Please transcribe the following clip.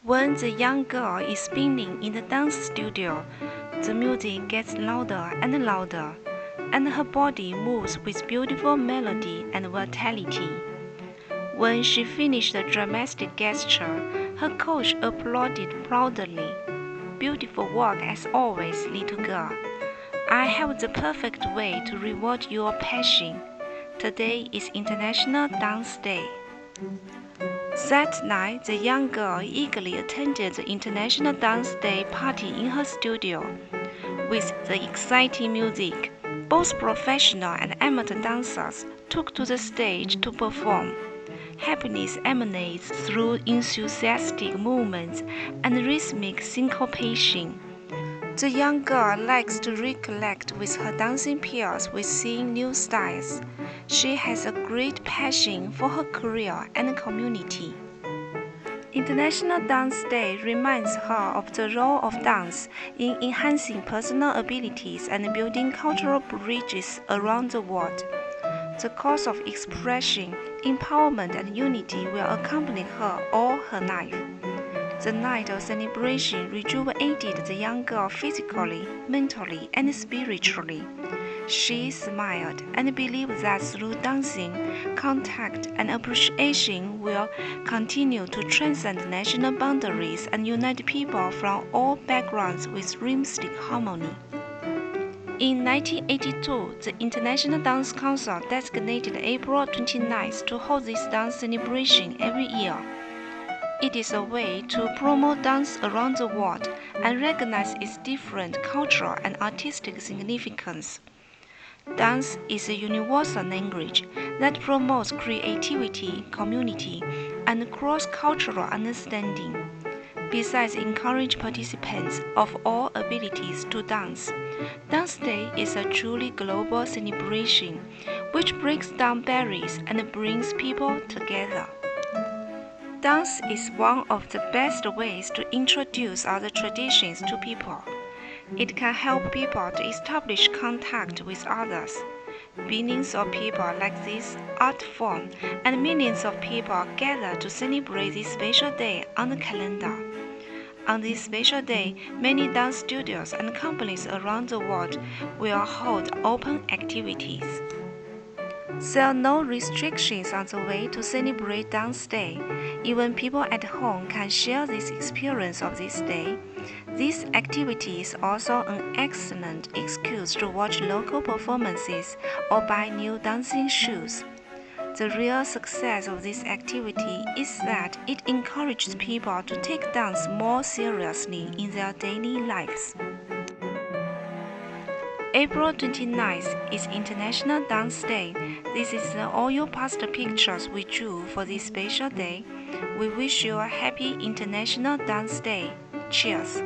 When the young girl is spinning in the dance studio, the music gets louder and louder, and her body moves with beautiful melody and vitality. When she finished the dramatic gesture, her coach applauded proudly. "Beautiful work as always, little girl. I have the perfect way to reward your passion. Today is International Dance Day." That night, the young girl eagerly attended the International Dance Day party in her studio. With the exciting music, both professional and amateur dancers took to the stage to perform. Happiness emanates through enthusiastic movements and rhythmic syncopation. The young girl likes to recollect with her dancing peers with seeing new styles. She has a great passion for her career and community. International Dance Day reminds her of the role of dance in enhancing personal abilities and building cultural bridges around the world. The cause of expression, empowerment, and unity will accompany her all her life. The night of celebration rejuvenated the young girl physically, mentally, and spiritually. She smiled and believed that through dancing, contact and appreciation will continue to transcend national boundaries and unite people from all backgrounds with rhythmic harmony. In 1982, the International Dance Council designated April 29th to hold this dance celebration every year. It is a way to promote dance around the world and recognize its different cultural and artistic significance. Dance is a universal language that promotes creativity, community, and cross-cultural understanding. Besides encouraging participants of all abilities to dance, Dance Day is a truly global celebration which breaks down barriers and brings people together. Dance is one of the best ways to introduce other traditions to people. It can help people to establish contact with others. Billions of people like this art form, and millions of people gather to celebrate this special day on the calendar. On this special day, many dance studios and companies around the world will hold open activities. There are no restrictions on the way to celebrate Dance Day. Even people at home can share this experience of this day. This activity is also an excellent excuse to watch local performances or buy new dancing shoes. The real success of this activity is that it encourages people to take dance more seriously in their daily lives. April 29th is International Dance Day. This is all your past pictures we drew for this special day. We wish you a happy International Dance Day. Cheers!